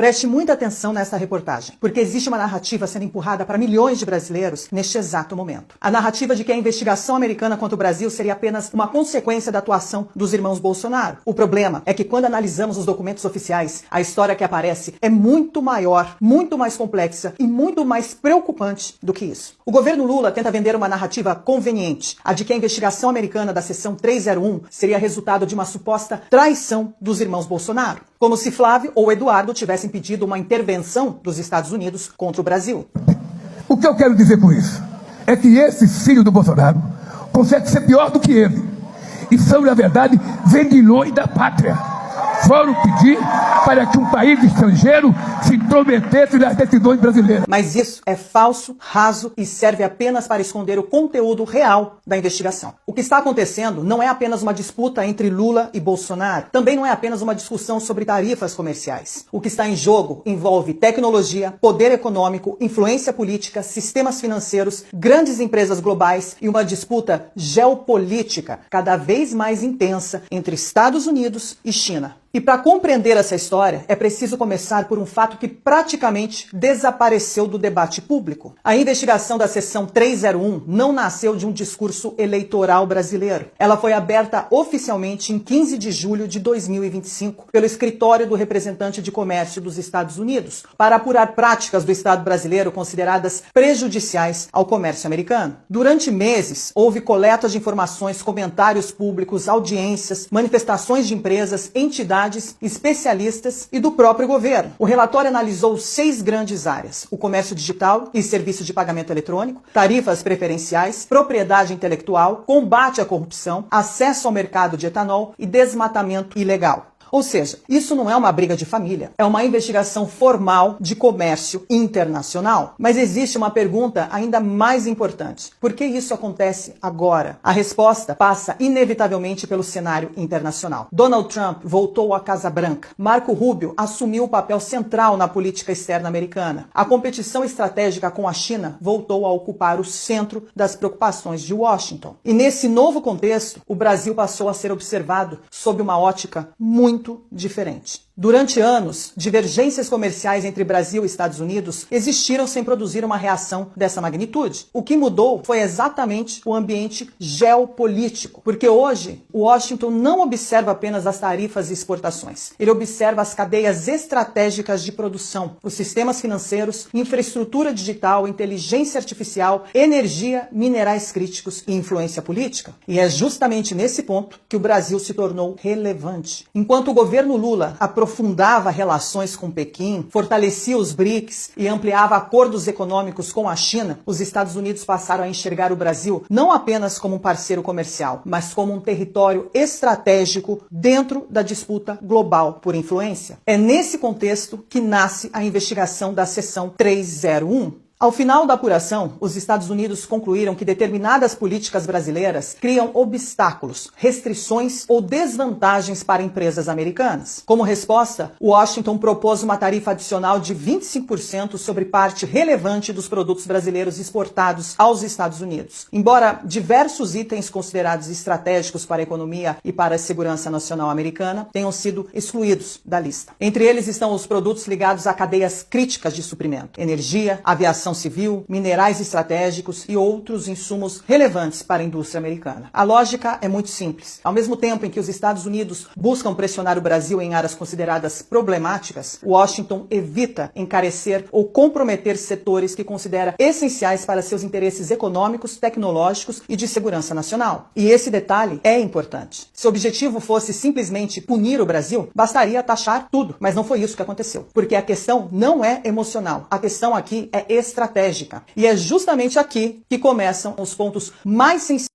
Preste muita atenção nessa reportagem, porque existe uma narrativa sendo empurrada para milhões de brasileiros neste exato momento. A narrativa de que a investigação americana contra o Brasil seria apenas uma consequência da atuação dos irmãos Bolsonaro. O problema é que quando analisamos os documentos oficiais, a história que aparece é muito maior, muito mais complexa e muito mais preocupante do que isso. O governo Lula tenta vender uma narrativa conveniente, a de que a investigação americana da seção 301 seria resultado de uma suposta traição dos irmãos Bolsonaro, como se Flávio ou Eduardo tivessem pedido uma intervenção dos Estados Unidos contra o Brasil. O que eu quero dizer com isso é que esse filho do Bolsonaro consegue ser pior do que ele. E são, na verdade, vendilhões da pátria. Foram pedir para que um país estrangeiro se intrometesse nas decisões brasileiras. Mas isso é falso, raso e serve apenas para esconder o conteúdo real da investigação. O que está acontecendo não é apenas uma disputa entre Lula e Bolsonaro. Também não é apenas uma discussão sobre tarifas comerciais. O que está em jogo envolve tecnologia, poder econômico, influência política, sistemas financeiros, grandes empresas globais e uma disputa geopolítica cada vez mais intensa entre Estados Unidos e China. E para compreender essa história, é preciso começar por um fato que praticamente desapareceu do debate público. A investigação da seção 301 não nasceu de um discurso eleitoral brasileiro. Ela foi aberta oficialmente em 15 de julho de 2025 pelo Escritório do Representante de Comércio dos Estados Unidos para apurar práticas do Estado brasileiro consideradas prejudiciais ao comércio americano. Durante meses, houve coleta de informações, comentários públicos, audiências, manifestações de empresas, entidades, especialistas e do próprio governo. O relatório analisou 6 grandes áreas: o comércio digital e serviços de pagamento eletrônico, tarifas preferenciais, propriedade intelectual, combate à corrupção, acesso ao mercado de etanol e desmatamento ilegal. Ou seja, isso não é uma briga de família, é uma investigação formal de comércio internacional. Mas existe uma pergunta ainda mais importante. Por que isso acontece agora? A resposta passa inevitavelmente pelo cenário internacional. Donald Trump voltou à Casa Branca. Marco Rubio assumiu o papel central na política externa americana. A competição estratégica com a China voltou a ocupar o centro das preocupações de Washington. E nesse novo contexto, o Brasil passou a ser observado sob uma ótica muito diferente. Durante anos, divergências comerciais entre Brasil e Estados Unidos existiram sem produzir uma reação dessa magnitude. O que mudou foi exatamente o ambiente geopolítico, porque hoje Washington não observa apenas as tarifas e exportações. Ele observa as cadeias estratégicas de produção, os sistemas financeiros, infraestrutura digital, inteligência artificial, energia, minerais críticos e influência política. E é justamente nesse ponto que o Brasil se tornou relevante. Enquanto o governo Lula aprofundava relações com Pequim, fortalecia os BRICS e ampliava acordos econômicos com a China, os Estados Unidos passaram a enxergar o Brasil não apenas como um parceiro comercial, mas como um território estratégico dentro da disputa global por influência. É nesse contexto que nasce a investigação da seção 301. Ao final da apuração, os Estados Unidos concluíram que determinadas políticas brasileiras criam obstáculos, restrições ou desvantagens para empresas americanas. Como resposta, Washington propôs uma tarifa adicional de 25% sobre parte relevante dos produtos brasileiros exportados aos Estados Unidos. Embora diversos itens considerados estratégicos para a economia e para a segurança nacional americana tenham sido excluídos da lista. Entre eles estão os produtos ligados a cadeias críticas de suprimento, energia, aviação civil, minerais estratégicos e outros insumos relevantes para a indústria americana. A lógica é muito simples. Ao mesmo tempo em que os Estados Unidos buscam pressionar o Brasil em áreas consideradas problemáticas, Washington evita encarecer ou comprometer setores que considera essenciais para seus interesses econômicos, tecnológicos e de segurança nacional. E esse detalhe é importante. Se o objetivo fosse simplesmente punir o Brasil, bastaria taxar tudo, mas não foi isso que aconteceu. Porque a questão não é emocional, a questão aqui é estratégica. E é justamente aqui que começam os pontos mais sensíveis